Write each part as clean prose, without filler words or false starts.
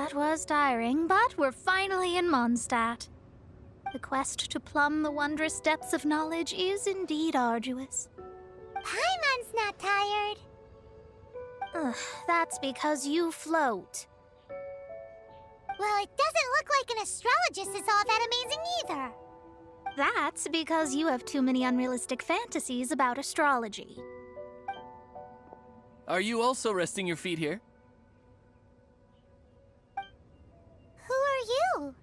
that was tiring, but we're finally in Mondstat. The quest to plumb the wondrous depths of knowledge is indeed arduous. Paimon's not tired. Ugh, that's because you float. Well, it doesn't look like an astrologist is all that amazing either. That's because you have too many unrealistic fantasies about astrology. Are you also resting your feet here? Who are you?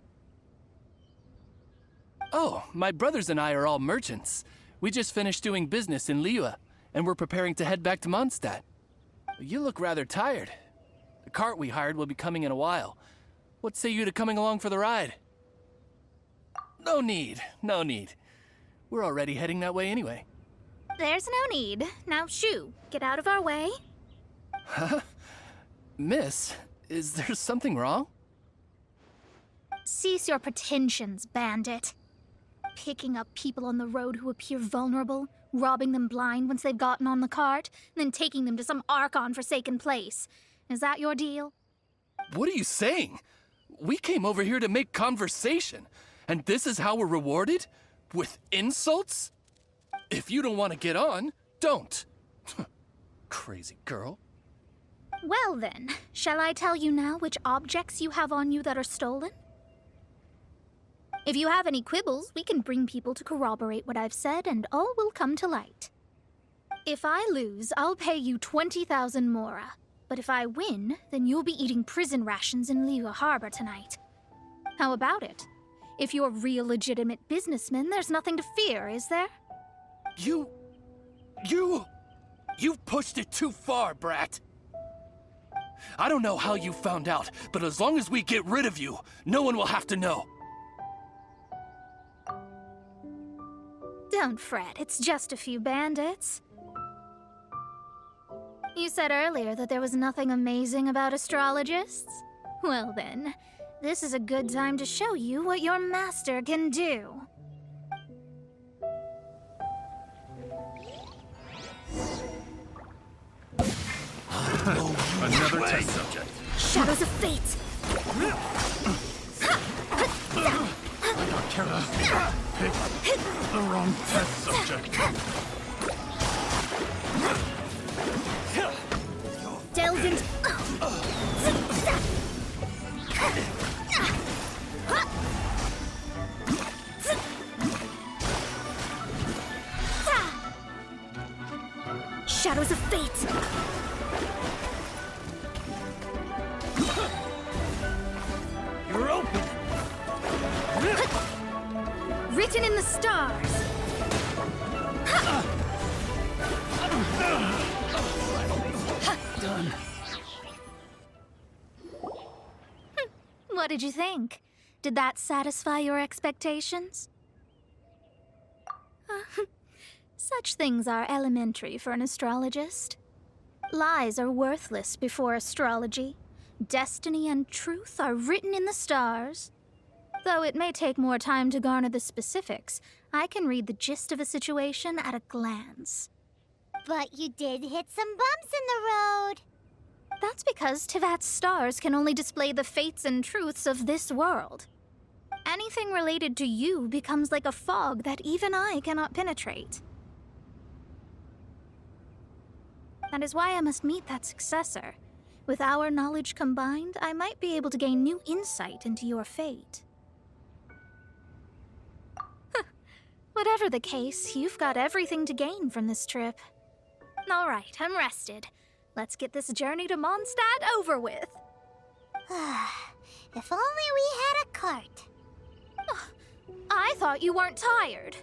Oh, my brothers and I are all merchants. We just finished doing business in Liyue, and we're preparing to head back to Mondstat. You look rather tired. The cart we hired will be coming in a while. What say you to coming along for the ride? No need, no need. We're already heading that way anyway. There's no need. Now shoo, get out of our way. Huh? Miss, is there something wrong? Cease your pretensions, bandit. Picking up people on the road who appear vulnerable, robbing them blind once they've gotten on the cart, and then taking them to some Archon-forsaken place. Is that your deal? What are you saying? We came over here to make conversation, and this is how we're rewarded? With insults? If you don't want to get on, don't. Crazy girl. Well then, shall I tell you now which objects you have on you that are stolen? If you have any quibbles, we can bring people to corroborate what I've said, and all will come to light. If I lose, I'll pay you 20,000 mora. But if I win, then you'll be eating prison rations in Liyue Harbor tonight. How about it? If you're real legitimate businessmen, there's nothing to fear, is there? You've pushed it too far, brat. I don't know how you found out, but as long as we get rid of you, no one will have to know. Don't fret, it's just a few bandits. You said earlier that there was nothing amazing about astrologists? Well then, this is a good time to show you what your master can do. Another test subject. Shadows of Fate! I got careless. Picked the wrong test subject. Delved into... Shadows of Fate! You're open. Written in the stars! Done. What did you think? Did that satisfy your expectations? Such things are elementary for an astrologist. Lies are worthless before astrology. Destiny and truth are written in the stars. Though it may take more time to garner the specifics, I can read the gist of a situation at a glance. But you did hit some bumps in the road. That's because Tivat's stars can only display the fates and truths of this world. Anything related to you becomes like a fog that even I cannot penetrate. That is why I must meet that successor. With our knowledge combined, I might be able to gain new insight into your fate. Whatever the case, you've got everything to gain from this trip. All right, I'm rested. Let's get this journey to Mondstat over with. If only we had a cart. I thought you weren't tired.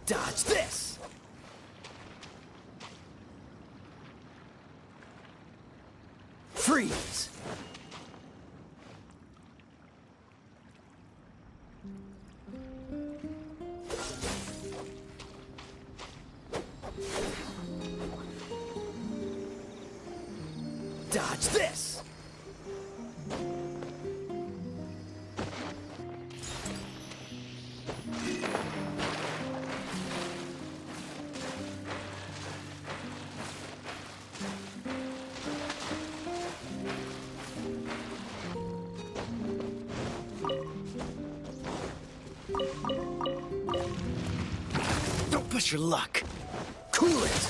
Dodge this! Freeze! Watch this! Don't push your luck. Cool it.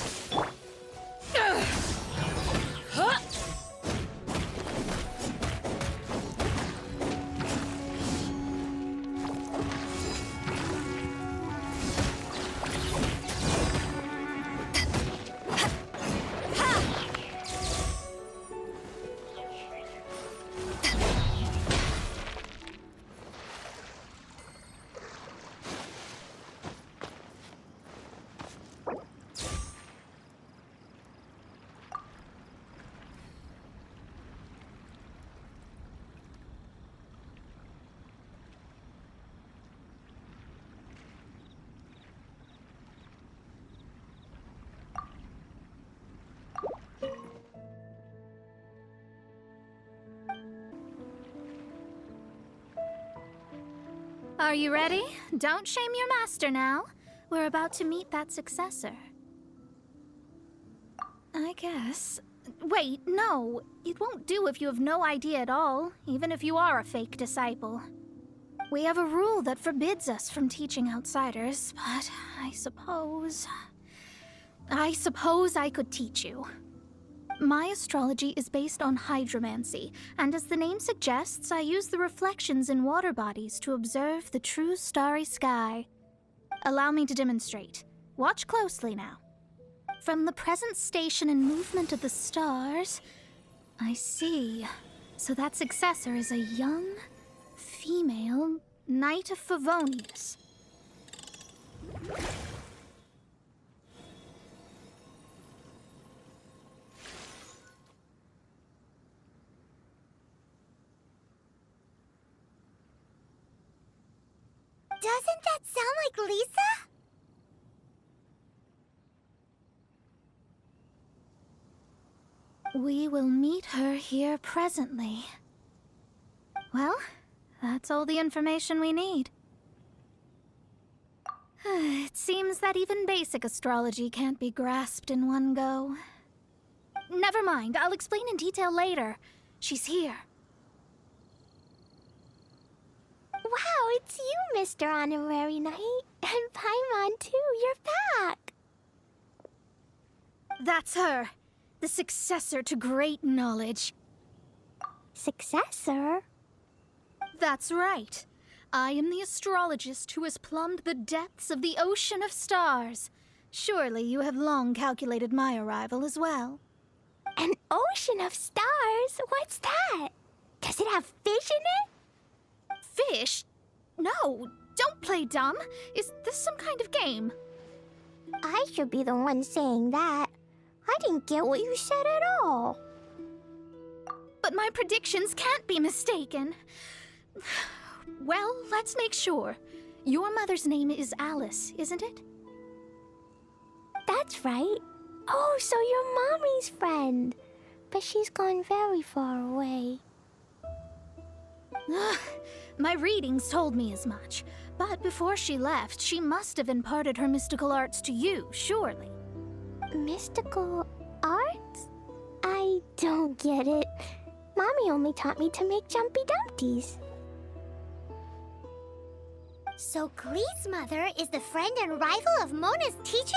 Are you ready? Don't shame your master now. We're about to meet that successor. I guess. Wait, no. It won't do if you have no idea at all, even if you are a fake disciple. We have a rule that forbids us from teaching outsiders, but I suppose I could teach you. My astrology is based on hydromancy, and as the name suggests, I use the reflections in water bodies to observe the true starry sky. Allow me to demonstrate. Watch closely now. From the present station and movement of the stars, I see. So that successor is a young, female Knight of Favonius. Doesn't that sound like Lisa? We will meet her here presently. Well, that's all the information we need. It seems that even basic astrology can't be grasped in one go. Never mind, I'll explain in detail later. She's here. Wow, it's you, Mr. Honorary Knight. And Paimon, too. You're back. That's her. The successor to great knowledge. Successor? That's right. I am the astrologist who has plumbed the depths of the ocean of stars. Surely you have long calculated my arrival as well. An ocean of stars? What's that? Does it have fish in it? Fish? No, don't play dumb. Is this some kind of game? I should be the one saying that. I didn't get what you said at all. But my predictions can't be mistaken. Well, let's make sure. Your mother's name is Alice, isn't it? That's right. Oh, so you're Mommy's friend. But she's gone very far away. My readings told me as much. But before she left, she must have imparted her mystical arts to you, surely. Mystical arts? I don't get it. Mommy only taught me to make Jumpy Dumpties. So Glee's mother is the friend and rival of Mona's teacher?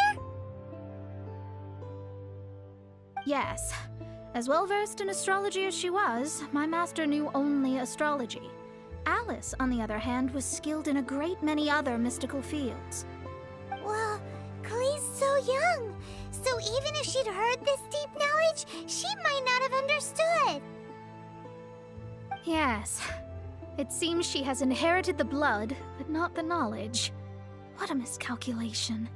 Yes. As well-versed in astrology as she was, my master knew only astrology. Alice, on the other hand, was skilled in a great many other mystical fields. Well, Glee's so young. So even if she'd heard this deep knowledge, she might not have understood. Yes. It seems she has inherited the blood, but not the knowledge. What a miscalculation.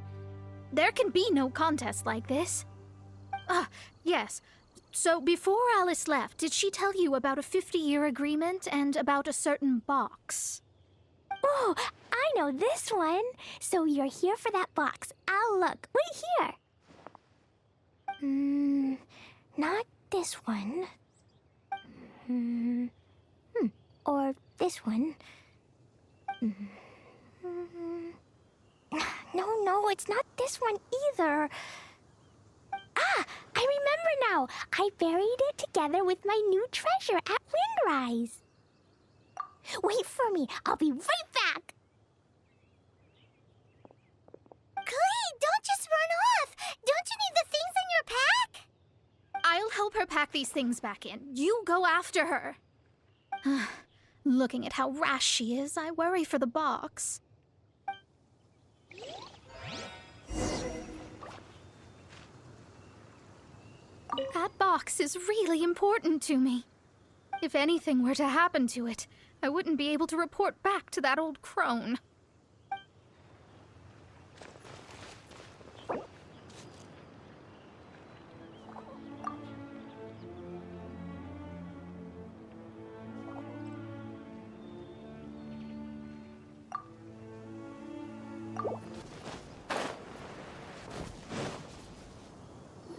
There can be no contest like this. Ah, yes. So before Alice left, did she tell you about a 50-year agreement and about a certain box? Oh, I know this one. So you're here for that box. I'll look. Wait here. Not this one. Or this one. No, it's not this one either. Ah, I remember now. I buried it together with my new treasure at Windrise. Wait for me. I'll be right back. Klee, don't just run off! Don't you need the things in your pack? I'll help her pack these things back in. You go after her. Looking at how rash she is, I worry for the box. That box is really important to me. If anything were to happen to it, I wouldn't be able to report back to that old crone.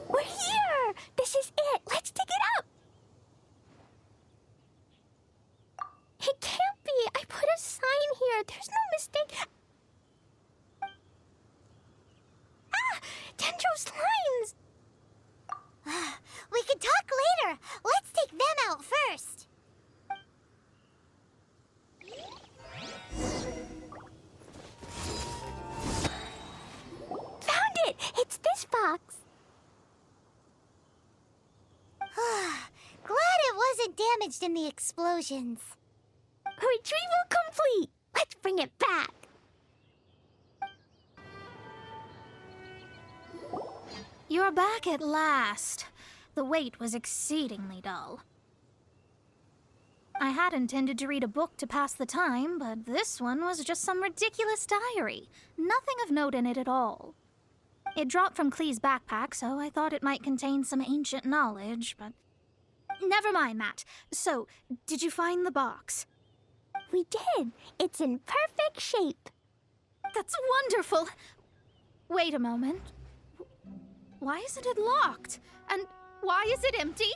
We're here! This is it! Let's dig it up! It can't be! I put a sign here! There's no mistake! Ah! Dendro's lines! We could talk later. Let's take them out first. Found it! It's this box! Glad it wasn't damaged in the explosions. Retrieval complete! Let's bring it back! You're back at last. The wait was exceedingly dull. I had intended to read a book to pass the time, but this one was just some ridiculous diary. Nothing of note in it at all. It dropped from Klee's backpack, so I thought it might contain some ancient knowledge, but... Never mind that. So, did you find the box? We did! It's in perfect shape! That's wonderful! Wait a moment. Why isn't it locked? And why is it empty?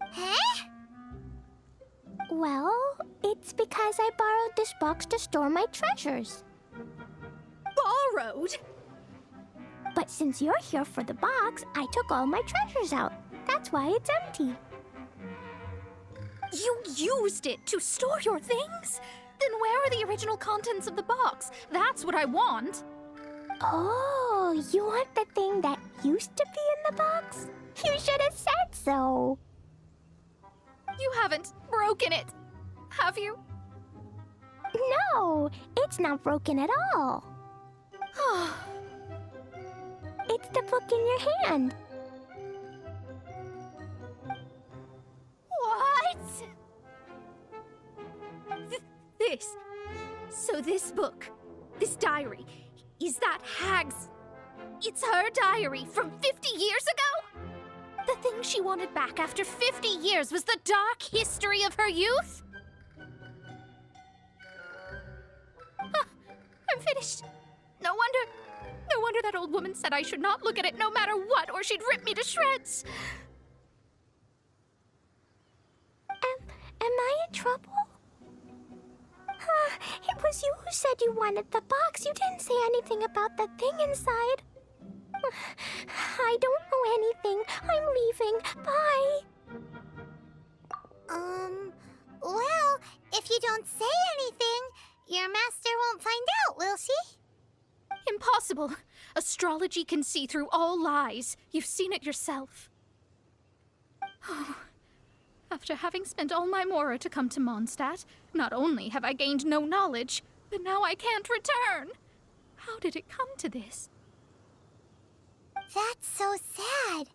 Huh? Well, it's because I borrowed this box to store my treasures. Borrowed? But since you're here for the box, I took all my treasures out. That's why it's empty. You used it to store your things? Then where are the original contents of the box? That's what I want. Oh, you want the thing that used to be in the box? You should have said so. You haven't broken it, have you? No, it's not broken at all. It's the book in your hand. What? This book, this diary, is that Hag's... It's her diary from 50 years ago? The thing she wanted back after 50 years was the dark history of her youth? I'm finished. No wonder that old woman said I should not look at it no matter what, or she'd rip me to shreds. Am I in trouble? It was you who said you wanted the box. You didn't say anything about the thing inside. I don't know anything. I'm leaving. Bye. Well, if you don't say anything, your master won't find out, will she? Impossible. Astrology can see through all lies. You've seen it yourself. After having spent all my mora to come to Mondstat, not only have I gained no knowledge, but now I can't return. How did it come to this? That's so sad.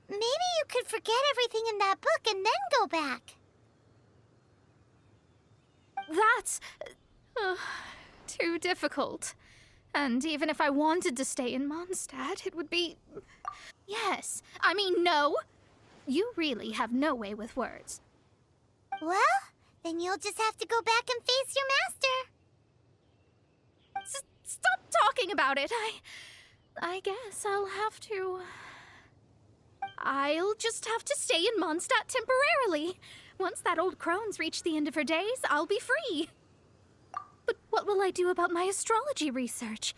Maybe you could forget everything in that book and then go back. That's... too difficult. And even if I wanted to stay in Mondstat, it would be... Yes, I mean no. You really have no way with words. Well, then you'll just have to go back and face your master. Stop talking about it. I guess I'll have to... I'll just have to stay in Mondstat temporarily. Once that old crone's reached the end of her days, I'll be free. But what will I do about my astrology research?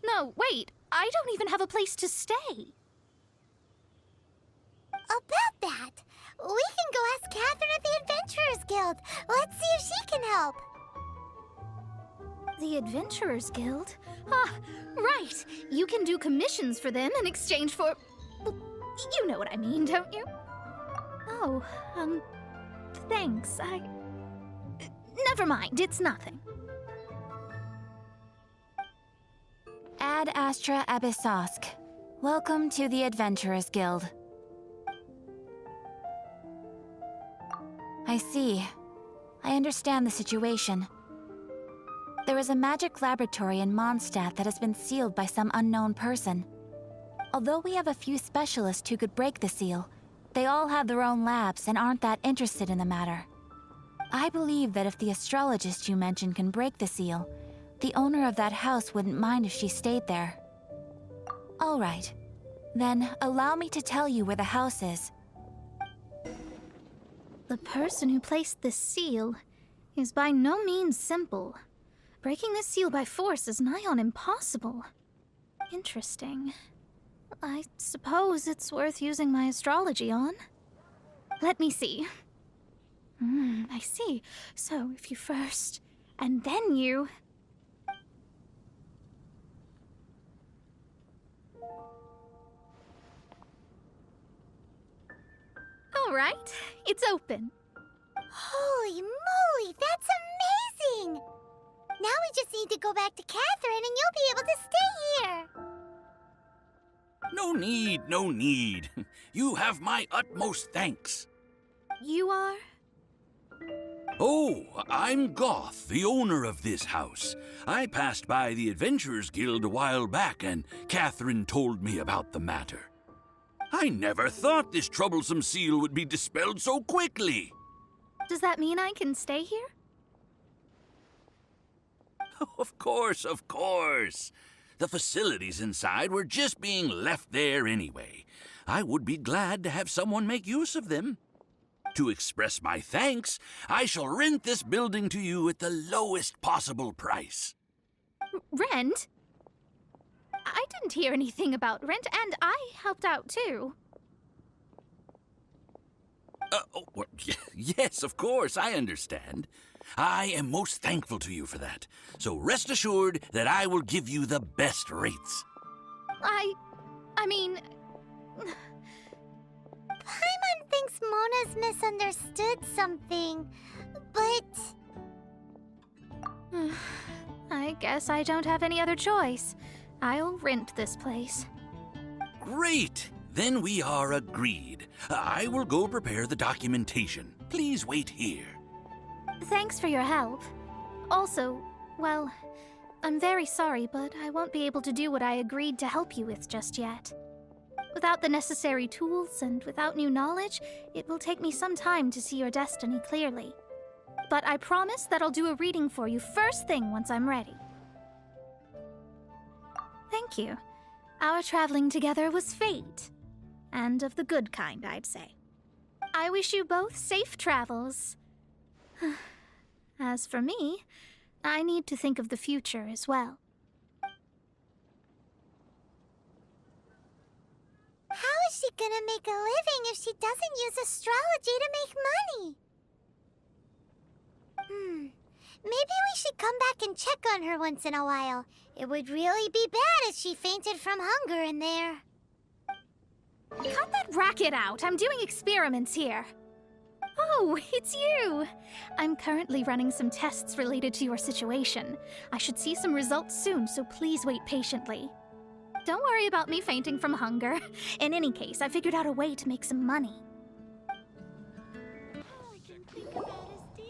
No, wait, I don't even have a place to stay. About that, we can go ask Catherine at the Adventurers Guild. Let's see if she can help. The Adventurers Guild? Ah, right. You can do commissions for them in exchange for... Well, you know what I mean, don't you? Oh, thanks. Never mind, it's nothing. Ad Astra Abyssosk. Welcome to the Adventurers Guild. I see. I understand the situation. There is a magic laboratory in Mondstat that has been sealed by some unknown person. Although we have a few specialists who could break the seal, they all have their own labs and aren't that interested in the matter. I believe that if the astrologist you mentioned can break the seal, the owner of that house wouldn't mind if she stayed there. All right. Then allow me to tell you where the house is. The person who placed this seal is by no means simple. Breaking this seal by force is nigh on impossible. Interesting. I suppose it's worth using my astrology on. Let me see. I see. So if you first, and then you... All right, it's open. Holy moly, that's amazing! Now we just need to go back to Catherine and you'll be able to stay here. No need, no need. You have my utmost thanks. You are? Oh, I'm Goth, the owner of this house. I passed by the Adventurers Guild a while back, and Catherine told me about the matter. I never thought this troublesome seal would be dispelled so quickly. Does that mean I can stay here? Of course, of course. The facilities inside were just being left there anyway. I would be glad to have someone make use of them. To express my thanks, I shall rent this building to you at the lowest possible price. Rent? I didn't hear anything about rent, and I helped out too. Yes, of course, I understand. I am most thankful to you for that. So rest assured that I will give you the best rates. I mean... Paimon thinks Mona's misunderstood something, but... I guess I don't have any other choice. I'll rent this place. Great! Then we are agreed. I will go prepare the documentation. Please wait here. Thanks for your help. Also, well, I'm very sorry, but I won't be able to do what I agreed to help you with just yet. Without the necessary tools and without new knowledge, it will take me some time to see your destiny clearly. But I promise that I'll do a reading for you first thing once I'm ready. Thank you. Our traveling together was fate. And of the good kind, I'd say. I wish you both safe travels. As for me, I need to think of the future as well. How is she gonna make a living if she doesn't use astrology to make money? Maybe we should come back and check on her once in a while. It would really be bad if she fainted from hunger in there. Cut that racket out! I'm doing experiments here. Oh, it's you! I'm currently running some tests related to your situation. I should see some results soon, so please wait patiently. Don't worry about me fainting from hunger. In any case, I figured out a way to make some money.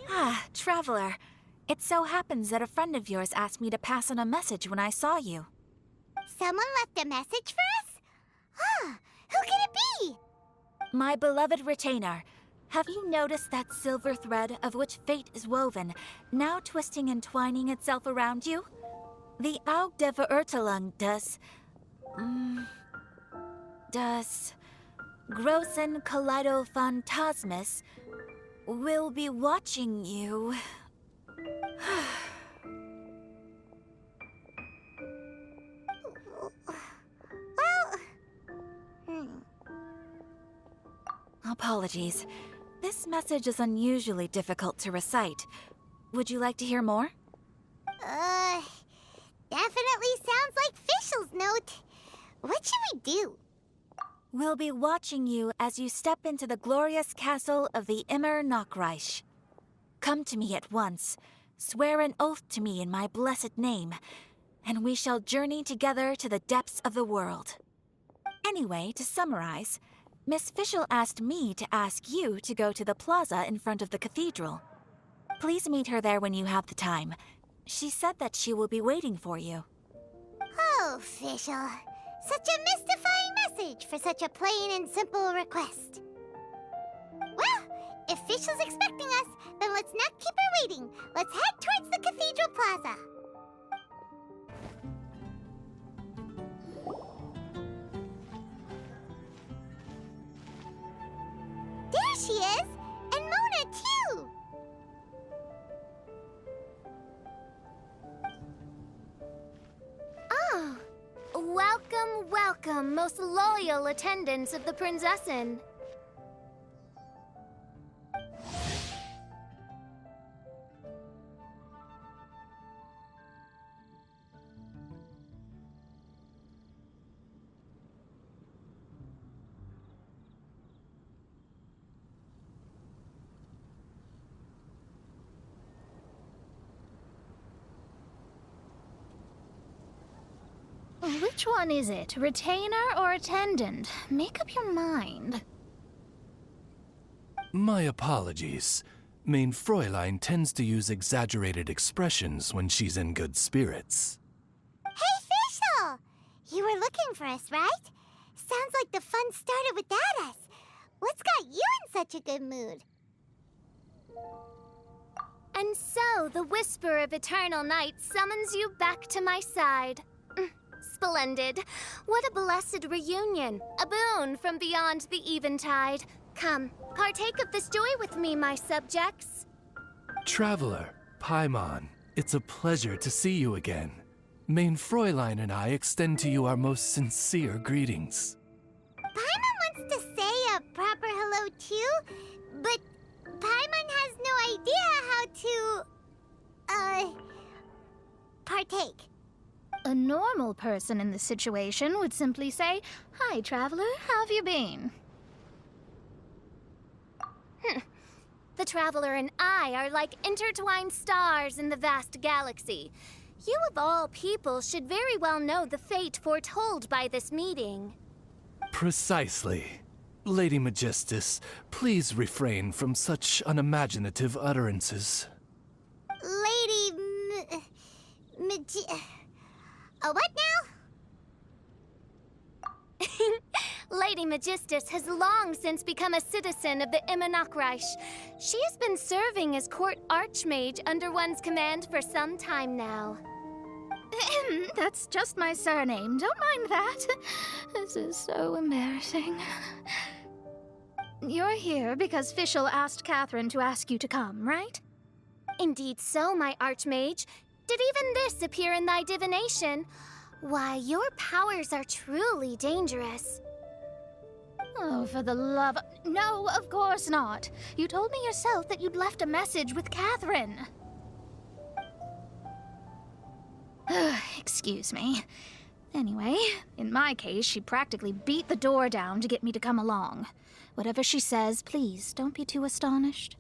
Ah, Travelar. It so happens that a friend of yours asked me to pass on a message when I saw you. Someone left a message for us? Ah, who can it be? My beloved retainer, have you noticed that silver thread of which fate is woven, now twisting and twining itself around you? The Aug der Verurteilung does Grossen Kaleido Phantasmus will be watching you. Apologies. This message is unusually difficult to recite. Would you like to hear more? Definitely sounds like Fischl's note. What should we do? We'll be watching you as you step into the glorious castle of the Immer Nachreich. Come to me at once, swear an oath to me in my blessed name, and we shall journey together to the depths of the world. Anyway, to summarize, Miss Fischl asked me to ask you to go to the plaza in front of the cathedral. Please meet her there when you have the time. She said that she will be waiting for you. Oh, Fischl. Such a mystifying message for such a plain and simple request. Well, if Fischl's expecting us, then let's not keep her waiting. Let's head towards the cathedral plaza. There she is! And Mona, too! Oh, welcome, welcome, most loyal attendants of the Prinzessin. Which one is it? Retainer or attendant? Make up your mind. My apologies. Mein Fräulein tends to use exaggerated expressions when she's in good spirits. Hey, Fischl! You were looking for us, right? Sounds like the fun started without us. What's got you in such a good mood? And so, the whisper of eternal night summons you back to my side. Splendid. What a blessed reunion. A boon from beyond the eventide. Come, partake of this joy with me, my subjects. Traveler, Paimon, it's a pleasure to see you again. Mein Fräulein and I extend to you our most sincere greetings. Paimon wants to say a proper hello too, but Paimon has no idea how to, partake. A normal person in this situation would simply say, "Hi, traveler, how have you been?" The Traveler and I are like intertwined stars in the vast galaxy. You of all people should very well know the fate foretold by this meeting. Precisely. Lady Magistus, please refrain from such unimaginative utterances. Lady what now? Lady Magistus has long since become a citizen of the Immer Nachreich. She has been serving as court archmage under one's command for some time now. That's just my surname. Don't mind that. This is so embarrassing. You're here because Fischl asked Catherine to ask you to come, right? Indeed so, my archmage. Did even this appear in thy divination? Why, your powers are truly dangerous. Oh, for the love... No, of course not. You told me yourself that you'd left a message with Catherine. Excuse me. Anyway, in my case, she practically beat the door down to get me to come along. Whatever she says, please, don't be too astonished.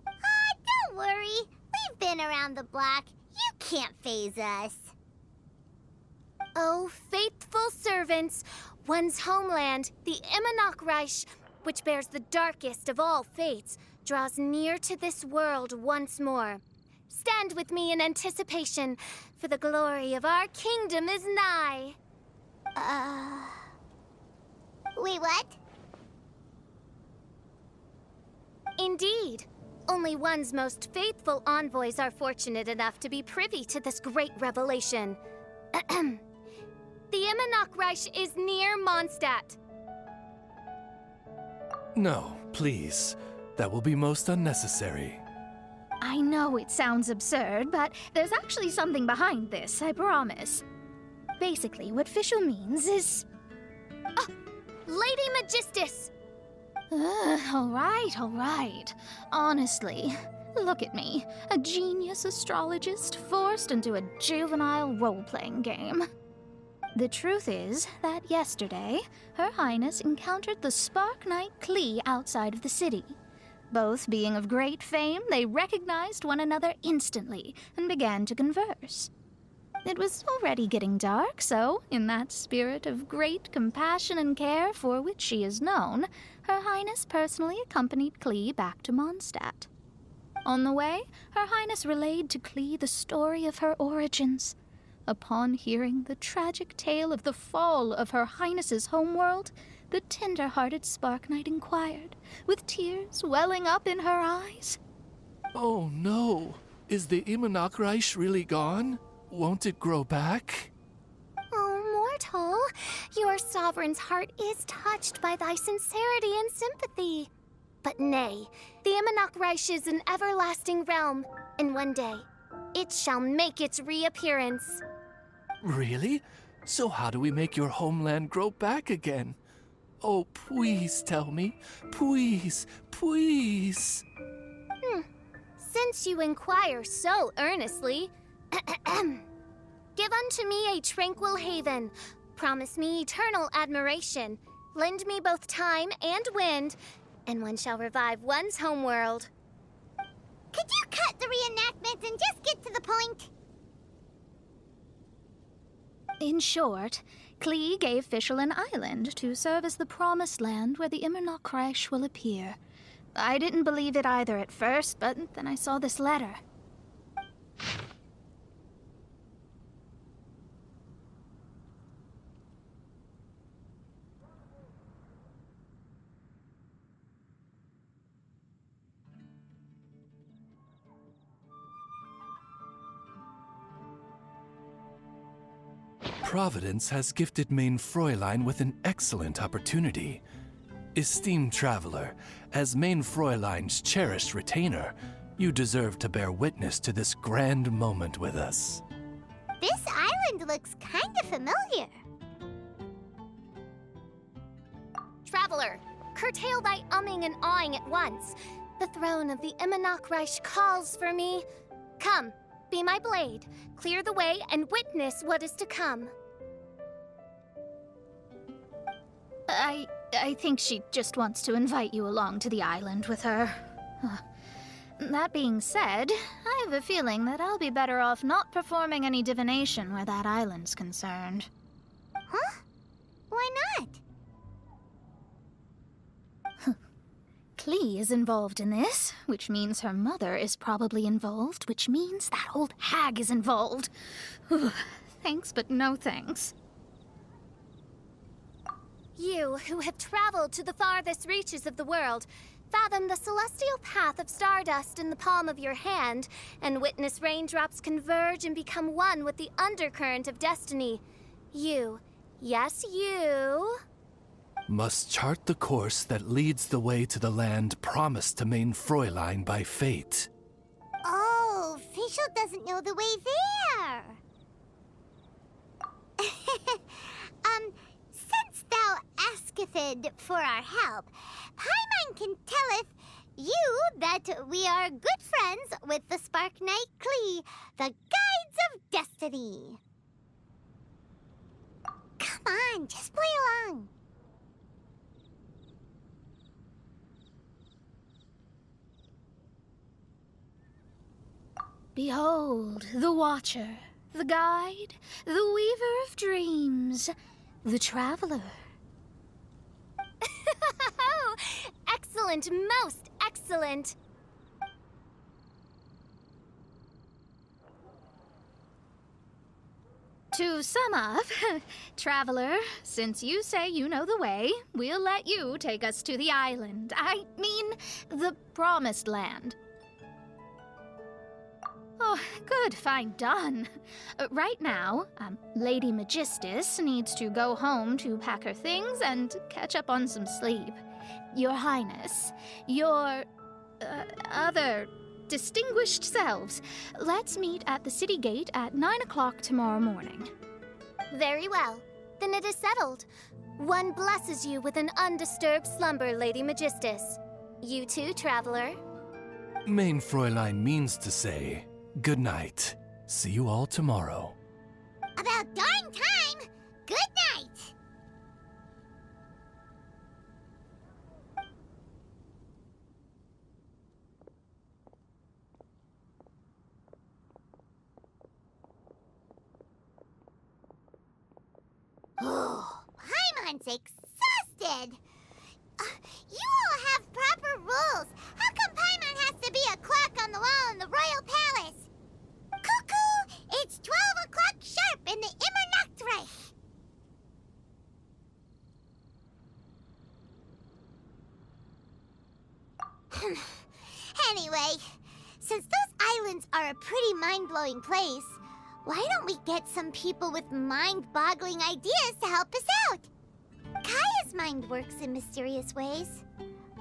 Don't worry. We've been around the block. You can't faze us. Oh, faithful servants, one's homeland, the Immer Nachreich, which bears the darkest of all fates, draws near to this world once more. Stand with me in anticipation, for the glory of our kingdom is nigh. Wait, what? Indeed. Only one's most faithful envoys are fortunate enough to be privy to this great revelation. The Immer Nachreich is near Mondstat. No, please. That will be most unnecessary. I know it sounds absurd, but there's actually something behind this, I promise. Basically, what Fischl means is... Lady Magistus! All right. Honestly, look at me. A genius astrologist forced into a juvenile role-playing game. The truth is that yesterday, Her Highness encountered the Spark Knight Klee outside of the city. Both being of great fame, they recognized one another instantly and began to converse. It was already getting dark, so, in that spirit of great compassion and care for which she is known, Her Highness personally accompanied Klee back to Mondstat. On the way, Her Highness relayed to Klee the story of her origins. Upon hearing the tragic tale of the fall of Her Highness's homeworld, the tender-hearted Spark Knight inquired, with tears welling up in her eyes. Oh no! Is the Immunachreich really gone? Won't it grow back? Oh, mortal, your sovereign's heart is touched by thy sincerity and sympathy. But nay, the Immunachreich is an everlasting realm, and one day, it shall make its reappearance. Really? So how do we make your homeland grow back again? Oh, please tell me. Please, please. Since you inquire so earnestly, give unto me a tranquil haven. Promise me eternal admiration. Lend me both time and wind, and one shall revive one's homeworld. Could you cut the reenactment and just get to the point? In short, Klee gave Fischl an island to serve as the promised land where the Immunachreich will appear. I didn't believe it either at first, but then I saw this letter. Providence has gifted Main Fräulein with an excellent opportunity. Esteemed traveler, as Main Fräulein's cherished retainer, you deserve to bear witness to this grand moment with us. This island looks kinda familiar. Traveler, curtail thy umming and awing at once. The throne of the Immunachreich calls for me. Come, be my blade, clear the way, and witness what is to come. I think she just wants to invite you along to the island with her. That being said, I have a feeling that I'll be better off not performing any divination where that island's concerned. Huh? Why not? Klee is involved in this, which means her mother is probably involved, which means that old hag is involved. Thanks, but no thanks. You, who have traveled to the farthest reaches of the world, fathom the celestial path of stardust in the palm of your hand, and witness raindrops converge and become one with the undercurrent of destiny. You, yes, you... must chart the course that leads the way to the land promised to Main Fräulein by fate. Oh, Fischl doesn't know the way there. Since thou asketh for our help, Paimon can telleth you that we are good friends with the Spark Knight Klee, the Guides of Destiny. Come on, just play along. Behold, the Watcher, the Guide, the Weaver of Dreams, the Traveler. Excellent, most excellent. To sum up, Traveler, since you say you know the way, we'll let you take us to the island. I mean, the Promised Land. Oh, good, fine, done. Right now, Lady Magistus needs to go home to pack her things and catch up on some sleep. Your Highness, your other distinguished selves, let's meet at the city gate at 9 o'clock tomorrow morning. Very well. Then it is settled. One blesses you with an undisturbed slumber, Lady Magistus. You too, Traveler. Main Fräulein means to say, good night. See you all tomorrow. About darn time! Good night! Oh, Paimon's exhausted! You all have proper rules. How come Paimon has to be a clock on the wall in the royal palace? Cuckoo! It's 12 o'clock sharp in the Immernachtreich! Anyway, since those islands are a pretty mind-blowing place, why don't we get some people with mind-boggling ideas to help us out? Kaya's mind works in mysterious ways,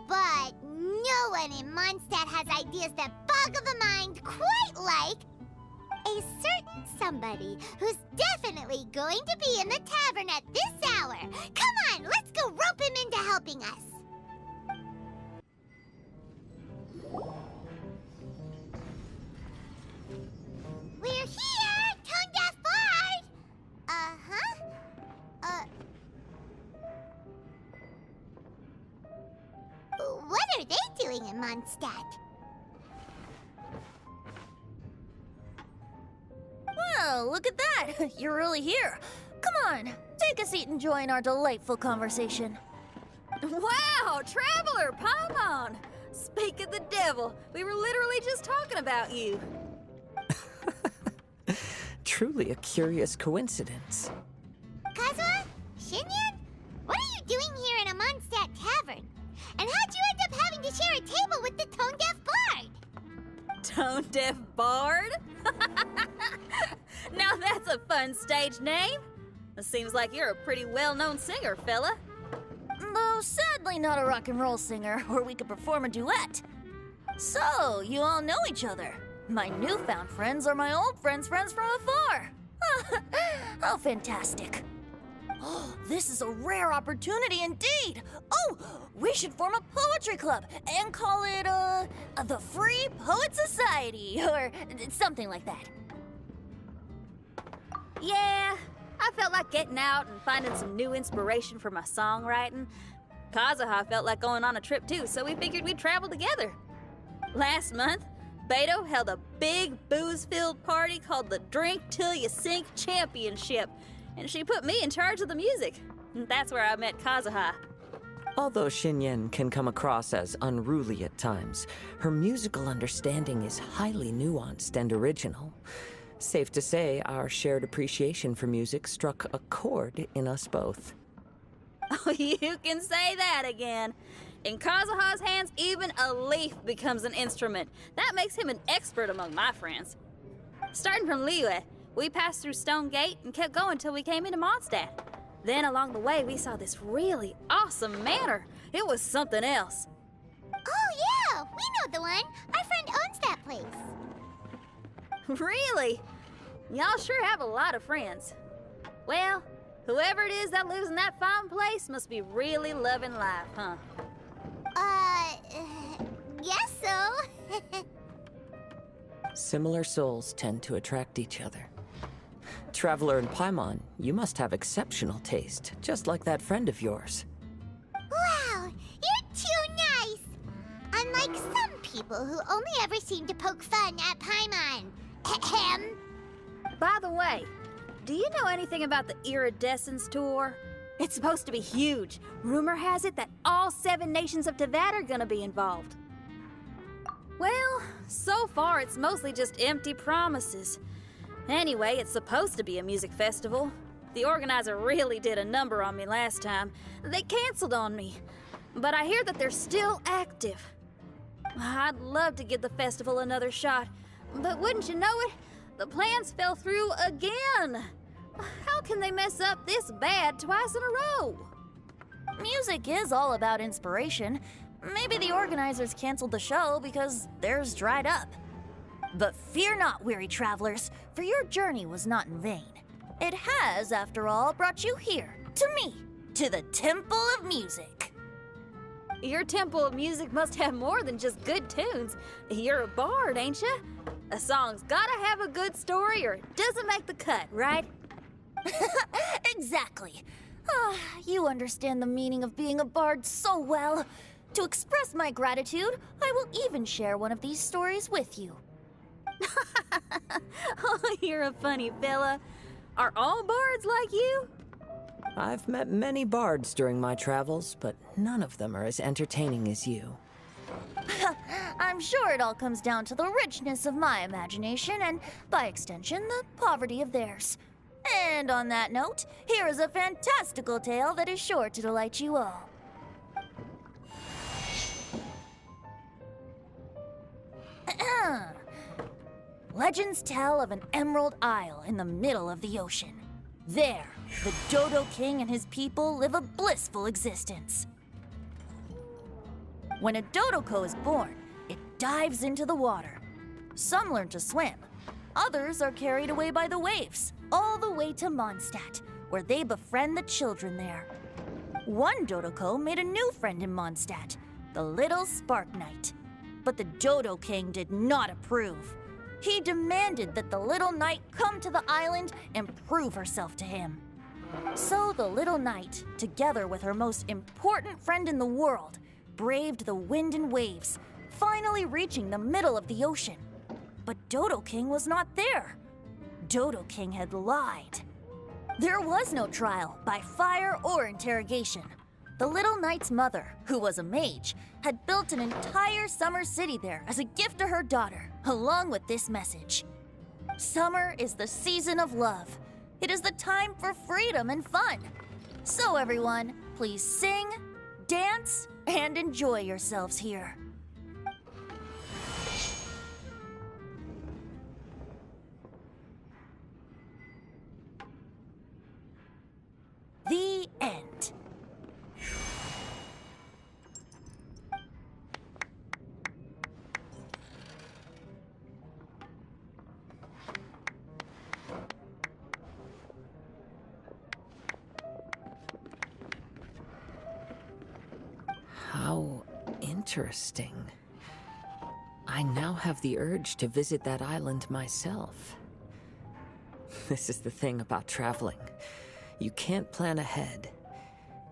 but no one in Mondstat has ideas that boggle the mind quite like a certain somebody who's definitely going to be in the tavern at this hour. Come on, let's go rope him into helping us. We're here, Tongue-Deaf Bard! What are they doing in Mondstat? Well, look at that! You're really here. Come on, take a seat and join our delightful conversation. Wow, Traveler, Paimon! Speak of the devil, we were literally just talking about you. Truly a curious coincidence. Kazuha? Shinyan? What are you doing here in a Mondstat tavern? And how'd you end up having to share a table with the Tone-Deaf Bard? Tone-Deaf Bard? Now that's a fun stage name. It seems like you're a pretty well-known singer, fella. Though sadly not a rock and roll singer, or we could perform a duet. So, you all know each other. My newfound friends are my old friends' friends from afar. Oh, fantastic. Oh, this is a rare opportunity indeed. Oh, we should form a poetry club and call it, the Free Poet Society, or something like that. Yeah, I felt like getting out and finding some new inspiration for my songwriting. Kazuha felt like going on a trip too, so we figured we'd travel together. Last month, Beto held a big booze-filled party called the Drink Till You Sink Championship, and she put me in charge of the music. That's where I met Kazuha. Although Shinyan can come across as unruly at times, her musical understanding is highly nuanced and original. Safe to say, our shared appreciation for music struck a chord in us both. Oh, you can say that again. In Kazuha's hands, even a leaf becomes an instrument. That makes him an expert among my friends. Starting from Liyue, we passed through Stone Gate and kept going till we came into Mondstat. Then along the way, we saw this really awesome manor. It was something else. Oh yeah, we know the one. Our friend owns that place. Really? Y'all sure have a lot of friends. Well, whoever it is that lives in that fine place must be really loving life, huh? Guess so. Similar souls tend to attract each other. Traveler and Paimon, you must have exceptional taste, just like that friend of yours. Wow, you're too nice. Unlike some people who only ever seem to poke fun at Paimon. Ahem. By the way, do you know anything about the Iridescence Tour? It's supposed to be huge. Rumor has it that all 7 nations of Tevat are gonna be involved. Well, so far it's mostly just empty promises. Anyway, it's supposed to be a music festival. The organizer really did a number on me last time. They canceled on me. But I hear that they're still active. I'd love to give the festival another shot. But wouldn't you know it, the plans fell through again. How can they mess up this bad twice in a row? Music is all about inspiration. Maybe the organizers canceled the show because theirs dried up. But fear not, weary travelers, for your journey was not in vain. It has, after all, brought you here, to me, to the Temple of Music. Your Temple of Music must have more than just good tunes. You're a bard, ain't ya? A song's gotta have a good story or it doesn't make the cut, right? Exactly. You understand the meaning of being a bard so well. To express my gratitude, I will even share one of these stories with you. Oh, you're a funny fella. Are all bards like you? I've met many bards during my travels, but none of them are as entertaining as you. I'm sure it all comes down to the richness of my imagination and, by extension, the poverty of theirs. And on that note, here is a fantastical tale that is sure to delight you all. Legends tell of an emerald isle in the middle of the ocean. There, the Dodo King and his people live a blissful existence. When a Dodoko is born, it dives into the water. Some learn to swim. Others are carried away by the waves, all the way to Mondstat, where they befriend the children there. One Dodoko made a new friend in Mondstat, the little Spark Knight. But the Dodo King did not approve. He demanded that the little knight come to the island and prove herself to him. So the little knight, together with her most important friend in the world, braved the wind and waves, finally reaching the middle of the ocean. But Dodo King was not there. Dodo King had lied. There was no trial by fire or interrogation. The little knight's mother, who was a mage, had built an entire summer city there as a gift to her daughter, along with this message. Summer is the season of love. It is the time for freedom and fun. So everyone, please sing, dance, and enjoy yourselves here. The end. How interesting. I now have the urge to visit that island myself. This is the thing about traveling. You can't plan ahead.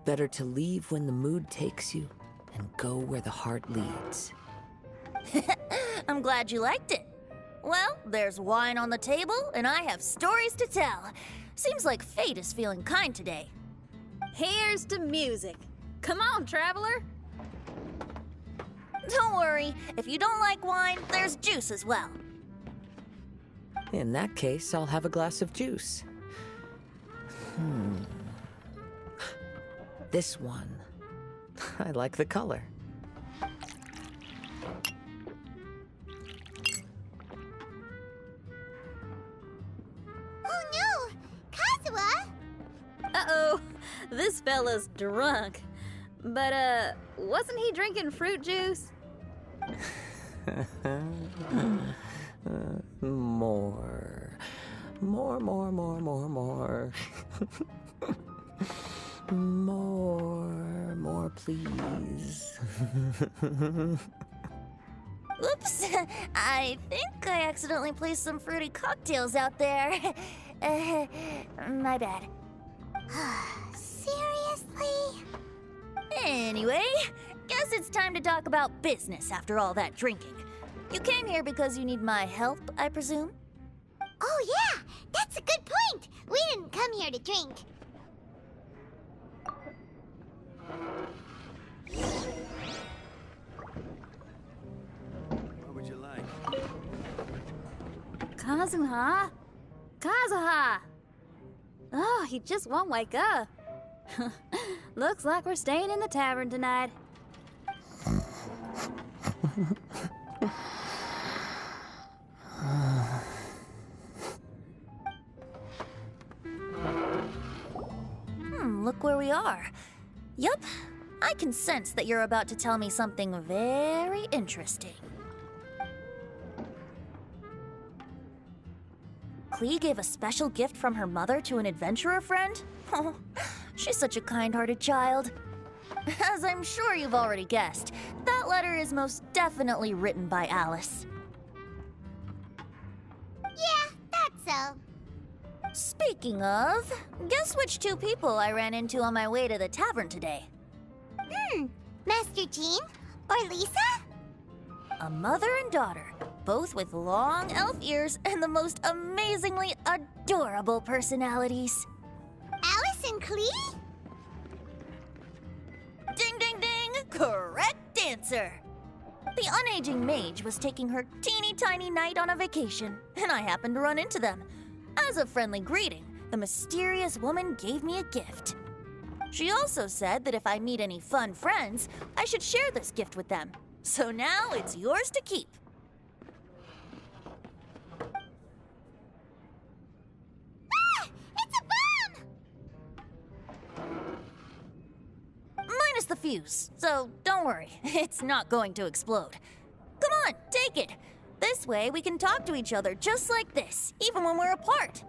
Better to leave when the mood takes you and go where the heart leads. I'm glad you liked it. Well, there's wine on the table, and I have stories to tell. Seems like fate is feeling kind today. Here's to music. Come on, traveler. Don't worry, if you don't like wine, there's juice as well. In that case, I'll have a glass of juice. This one. I like the color. Oh no! Kazuha! Uh-oh, this fella's drunk. But, wasn't he drinking fruit juice? More. More, please. Oops, I think I accidentally placed some fruity cocktails out there. My bad. Seriously? Anyway, guess it's time to talk about business after all that drinking. You came here because you need my help, I presume? Oh yeah, that's a good point. We didn't come here to drink. What would you like? Kazuha? Kazuha! Oh, he just won't wake up. Looks like we're staying in the tavern tonight. Look where we are. Yup, I can sense that you're about to tell me something very interesting. Klee gave a special gift from her mother to an adventurer friend? Oh, she's such a kind-hearted child. As I'm sure you've already guessed, that letter is most definitely written by Alice. Yeah, that's so. Speaking of, guess which two people I ran into on my way to the tavern today? Master Jean? Or Lisa? A mother and daughter, both with long elf ears and the most amazingly adorable personalities. Alice and Klee? Ding, ding, ding! Correct answer! The unaging mage was taking her teeny tiny knight on a vacation, and I happened to run into them. As a friendly greeting, the mysterious woman gave me a gift. She also said that if I meet any fun friends, I should share this gift with them. So now it's yours to keep. Ah! It's a bomb! Minus the fuse, so don't worry, it's not going to explode. Come on, take it. This way we can talk to each other just like this, even when we're apart.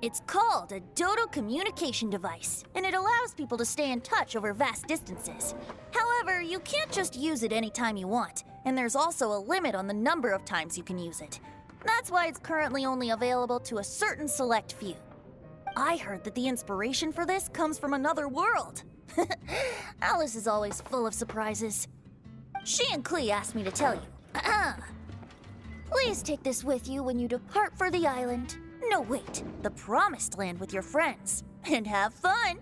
It's called a Dodo communication device, and it allows people to stay in touch over vast distances. However, you can't just use it anytime you want, and there's also a limit on the number of times you can use it. That's why it's currently only available to a certain select few. I heard that the inspiration for this comes from another world. Alice is always full of surprises. She and Klee asked me to tell you. Please take this with you when you depart for the island. No, wait, the Promised Land with your friends. And have fun!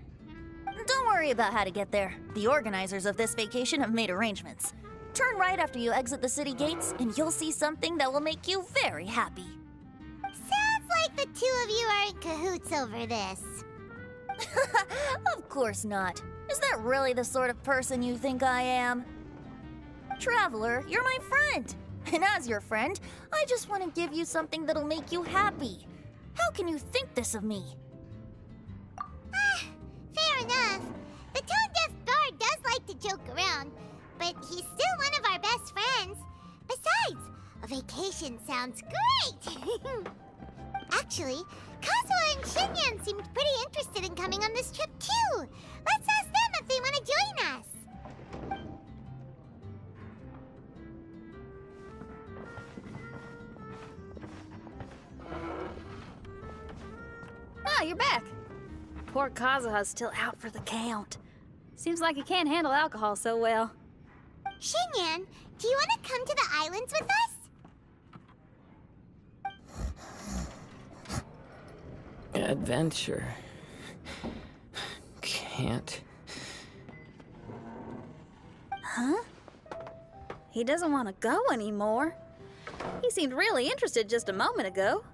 Don't worry about how to get there. The organizers of this vacation have made arrangements. Turn right after you exit the city gates, and you'll see something that will make you very happy. Sounds like the two of you are in cahoots over this. Of course not. Is that really the sort of person you think I am? Traveler, you're my friend. And as your friend, I just want to give you something that'll make you happy. How can you think this of me? Fair enough. The tone-deaf bard does like to joke around, but he's still one of our best friends. Besides, a vacation sounds great! Actually, Kazuha and Shinyan seemed pretty interested in coming on this trip too. Let's ask them if they want to join us. Ah, you're back. Poor Kazuha's still out for the count. Seems like he can't handle alcohol so well. Shinyan, do you want to come to the islands with us? Adventure. Can't. Huh? He doesn't want to go anymore. He seemed really interested just a moment ago.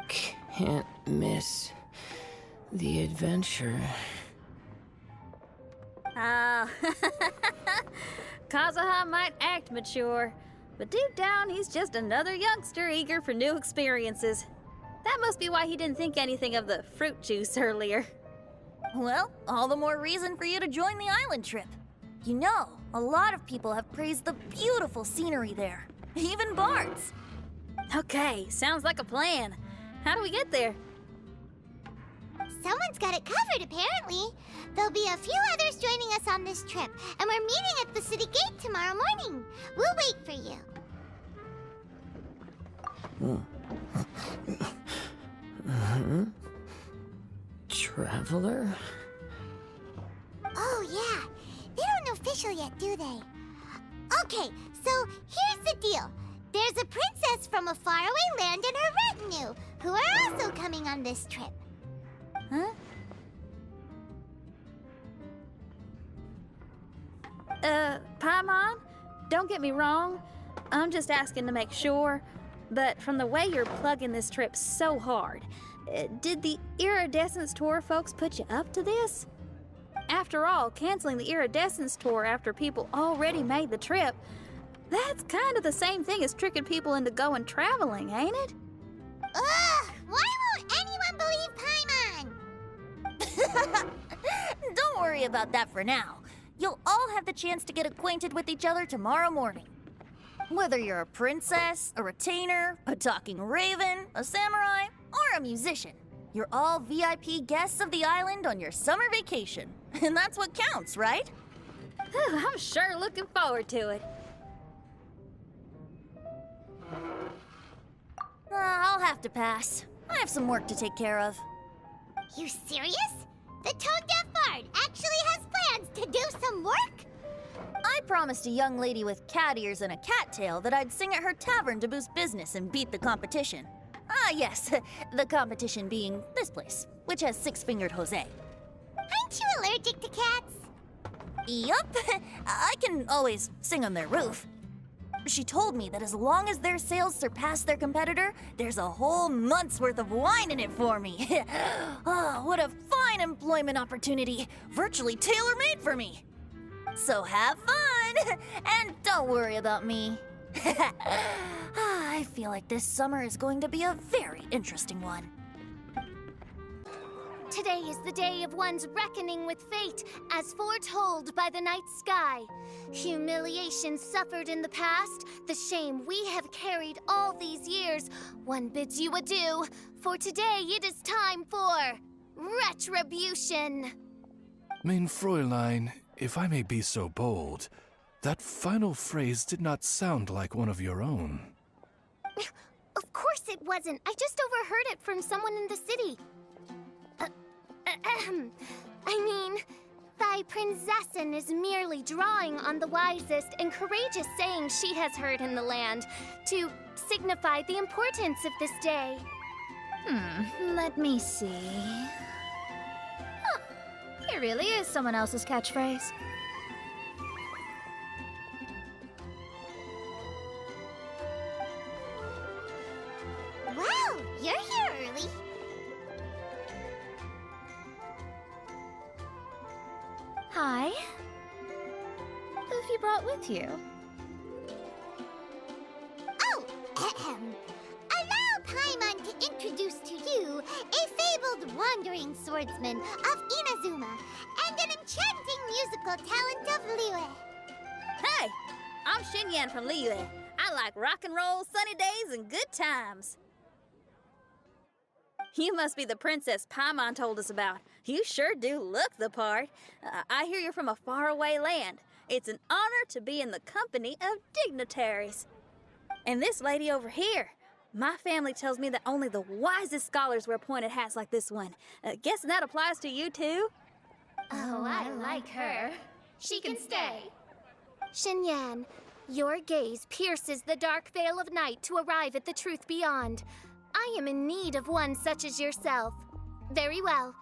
Can't miss the adventure. Ah, Kazuha might act mature, but deep down he's just another youngster eager for new experiences. That must be why he didn't think anything of the fruit juice earlier. Well, all the more reason for you to join the island trip. You know, a lot of people have praised the beautiful scenery there. Even bards. Okay, sounds like a plan. How do we get there? Someone's got it covered, apparently. There'll be a few others joining us on this trip, and we're meeting at the city gate tomorrow morning. We'll wait for you. Traveler? Oh, yeah. They don't know official yet, do they? Okay, so here's the deal. There's a princess from a faraway land and her retinue, who are also coming on this trip. Huh? Paimon, don't get me wrong. I'm just asking to make sure. But from the way you're plugging this trip so hard, did the Iridescence Tour folks put you up to this? After all, canceling the Iridescence Tour after people already made the trip, that's kind of the same thing as tricking people into going traveling, ain't it? Ugh! Why won't anyone believe Paimon? about that for now. You'll all have the chance to get acquainted with each other tomorrow morning. Whether you're a princess, a retainer, a talking raven, a samurai, or a musician, you're all VIP guests of the island on your summer vacation. And that's what counts, right? I'm sure looking forward to it. I'll have to pass. I have some work to take care of. You serious? The tone-deaf bard actually has plans to do some work? I promised a young lady with cat ears and a cat tail that I'd sing at her tavern to boost business and beat the competition. Ah, yes, the competition being this place, which has six-fingered Jose. Aren't you allergic to cats? Yup, I can always sing on their roof. She told me that as long as their sales surpass their competitor, there's a whole month's worth of wine in it for me. Oh, what a fine employment opportunity, virtually tailor-made for me. So have fun, and don't worry about me. I feel like this summer is going to be a very interesting one. Today is the day of one's reckoning with fate, as foretold by the night sky. Humiliation suffered in the past, the shame we have carried all these years. One bids you adieu, for today it is time for retribution. Mein Fräulein, if I may be so bold, that final phrase did not sound like one of your own. Of course it wasn't. I just overheard it from someone in the city. I mean, thy prinzessin is merely drawing on the wisest and courageous saying she has heard in the land to signify the importance of this day. Let me see. Huh, it really is someone else's catchphrase. Wow, you're here early. Hi. Who have you brought with you? Oh, allow Paimon to introduce to you a fabled wandering swordsman of Inazuma and an enchanting musical talent of Liyue. Hey, I'm Xinyan from Liyue. I like rock and roll, sunny days, and good times. You must be the princess Paimon told us about. You sure do look the part. I hear you're from a faraway land. It's an honor to be in the company of dignitaries. And this lady over here, my family tells me that only the wisest scholars wear pointed hats like this one. Guessing that applies to you too? Oh, I like her. She can stay. Xinyan, your gaze pierces the dark veil of night to arrive at the truth beyond. I am in need of one such as yourself. Very well.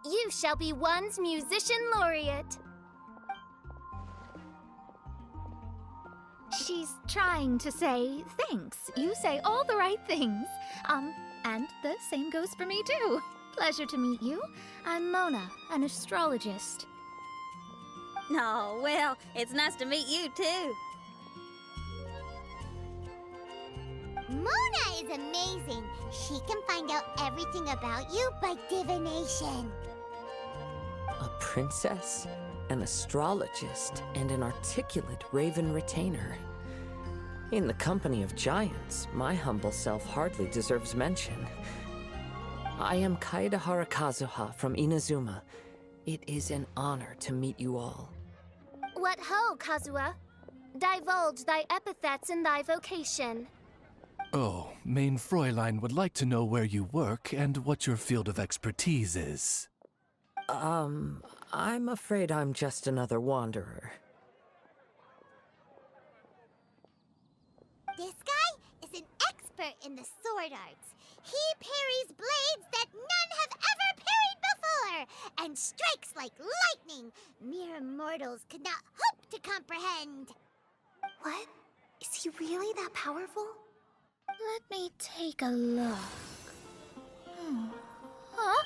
You shall be one's musician laureate. She's trying to say thanks. You say all the right things. And the same goes for me too. Pleasure to meet you. I'm Mona, an astrologist. Oh, well, it's nice to meet you too. Mona is amazing. She can find out everything about you by divination. A princess, an astrologist, and an articulate raven retainer. In the company of giants, my humble self hardly deserves mention. I am Kaida Harakazuha from Inazuma. It is an honor to meet you all. What ho, Kazuha? Divulge thy epithets and thy vocation. Oh, Mein Fräulein would like to know where you work and what your field of expertise is. I'm afraid I'm just another wanderer. This guy is an expert in the sword arts. He parries blades that none have ever parried before, and strikes like lightning mere mortals could not hope to comprehend. What? Is he really that powerful? Let me take a look. Huh?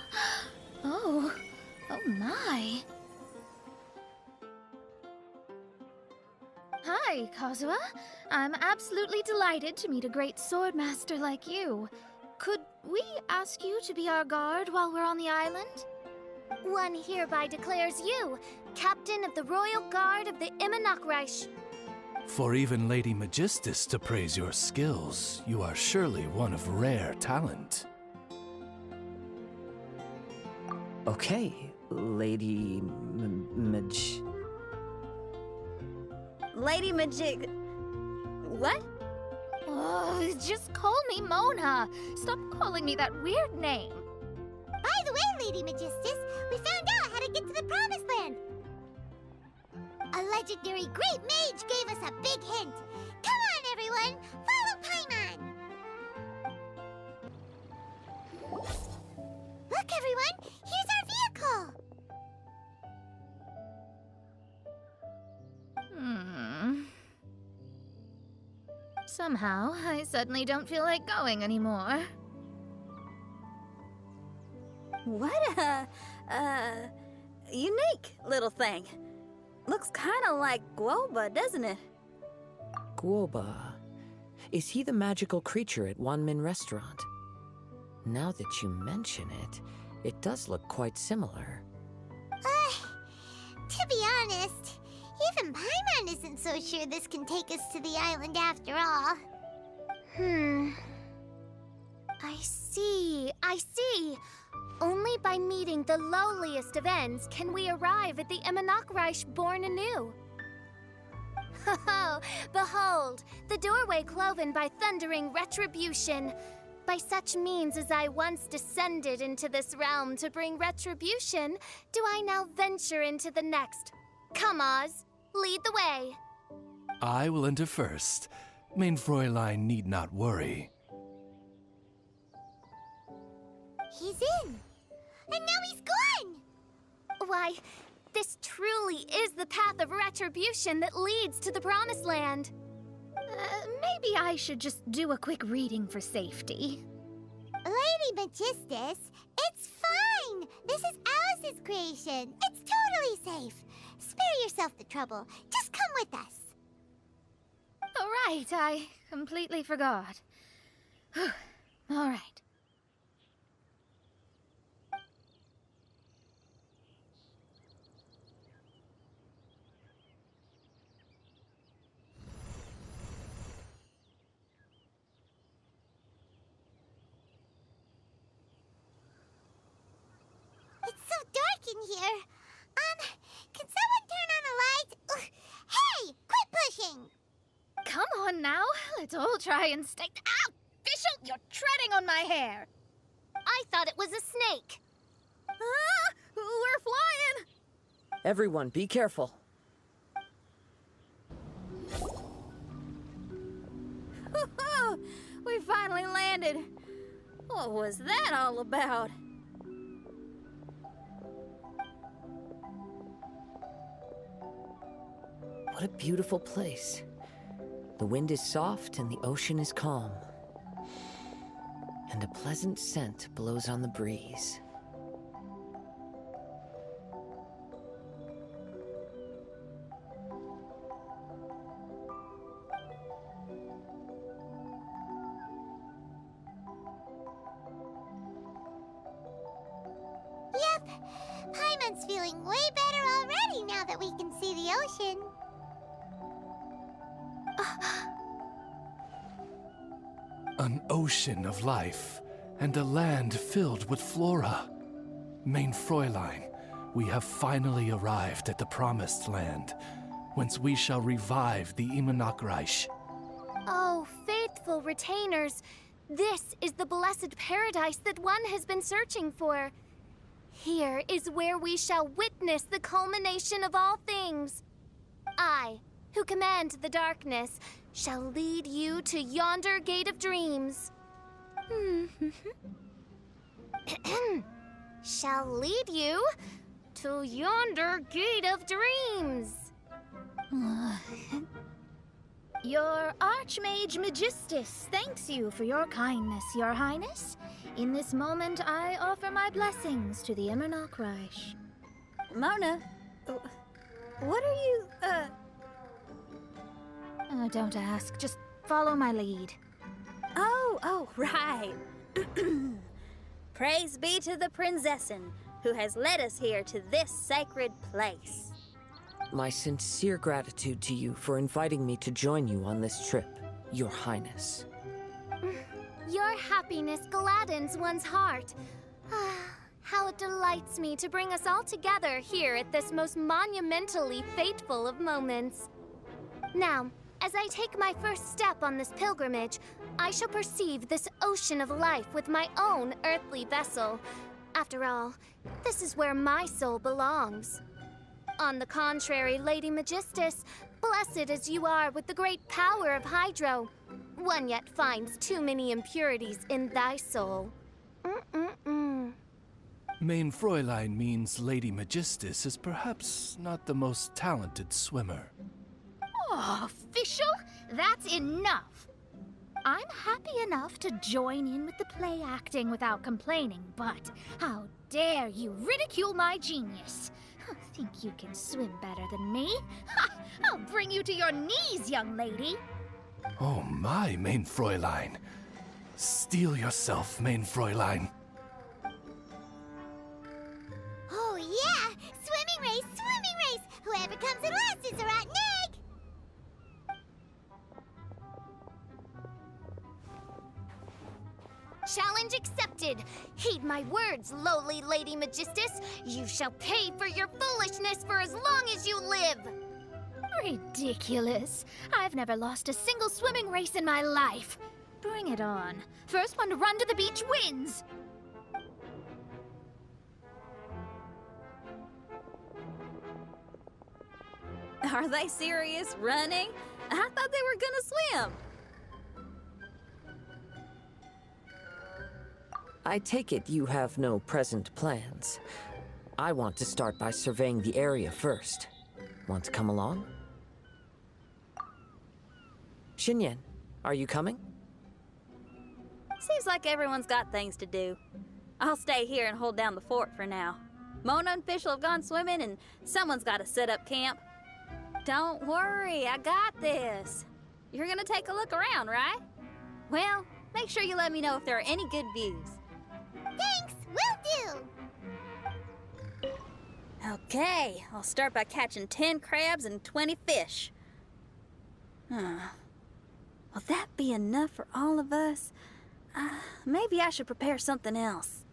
Oh my. Hi, Kazuha. I'm absolutely delighted to meet a great swordmaster like you. Could we ask you to be our guard while we're on the island? One hereby declares you Captain of the Royal Guard of the Immonocreich. For even Lady Magistus to praise your skills, you are surely one of rare talent. Okay, Lady Lady Magic. What? Oh, just call me Mona. Stop calling me that weird name. By the way, Lady Magistus, we found out how to get to the Promised Land. A legendary great mage gave us a big hint. Come on, everyone, follow Paimon. Look, everyone, here's our vehicle. Somehow, I suddenly don't feel like going anymore. What a, unique little thing. Looks kind of like Guoba, doesn't it? Guoba. Is he the magical creature at Wanmin Restaurant? Now that you mention it, it does look quite similar. To be honest, even Paimon isn't so sure this can take us to the island after all. I see. Only by meeting the lowliest of ends can we arrive at the Immonocreich born anew. Ho, behold, the doorway cloven by thundering retribution. By such means as I once descended into this realm to bring retribution, do I now venture into the next. Come, Oz, lead the way. I will enter first. Mein Fräulein need not worry. He's in. And now he's gone! Why, this truly is the path of retribution that leads to the Promised Land. Maybe I should just do a quick reading for safety. Lady Magistus, it's fine! This is Alice's creation. It's totally safe. Spare yourself the trouble. Just come with us. Oh, right, I completely forgot. All right. It's so dark in here. Can someone turn on a light? Ugh. Hey, quit pushing! Come on now, let's all try and stay. Ow! Fischl, you're treading on my hair! I thought it was a snake. Ah, we're flying! Everyone, be careful. We finally landed. What was that all about? What a beautiful place. The wind is soft and the ocean is calm. And a pleasant scent blows on the breeze. Yep, Paimon's feeling way better already now that we can see the ocean. An ocean of life, and a land filled with flora. Mein Fräulein, we have finally arrived at the Promised Land, whence we shall revive the Immonocreich. Oh, faithful retainers, this is the blessed paradise that one has been searching for. Here is where we shall witness the culmination of all things. I, who command the darkness, shall lead you to yonder gate of dreams. Shall lead you to yonder gate of dreams. Your Archmage Magistus thanks you for your kindness, Your Highness. In this moment, I offer my blessings to the Immonocreich. Mona, what are you, Don't ask, just follow my lead. Oh, right. Praise be to the Prinzessin. who has led us here to this sacred place. My sincere gratitude to you for inviting me to join you on this trip, Your Highness. Your happiness gladdens one's heart. How it delights me to bring us all together here at this most monumentally fateful of moments. Now, as I take my first step on this pilgrimage, I shall perceive this ocean of life with my own earthly vessel. After all, this is where my soul belongs. On the contrary, Lady Magistus, blessed as you are with the great power of Hydro, one yet finds too many impurities in thy soul. Main Fräulein means Lady Magistus is perhaps not the most talented swimmer. Oh, official? That's enough. I'm happy enough to join in with the play acting without complaining, but how dare you ridicule my genius? Think you can swim better than me? Ha! I'll bring you to your knees, young lady. Oh my, Main Fräulein. Steel yourself, Main Fräulein. Oh yeah! Swimming race, swimming race! Whoever comes in last is a rotten egg! Challenge accepted. Heed my words, lowly Lady Magistus. You shall pay for your foolishness for as long as you live. Ridiculous. I've never lost a single swimming race in my life. Bring it on. First one to run to the beach wins. Are they serious? Running? I thought they were gonna swim. I take it you have no present plans. I want to start by surveying the area first. Want to come along? Xinyan, are you coming? Seems like everyone's got things to do. I'll stay here and hold down the fort for now. Mona and Fischl have gone swimming, and someone's got to set up camp. Don't worry, I got this. You're gonna take a look around, right? Well, make sure you let me know if there are any good views. Thanks, will do! Okay, I'll start by catching 10 crabs and 20 fish. Will that be enough for all of us? Maybe I should prepare something else.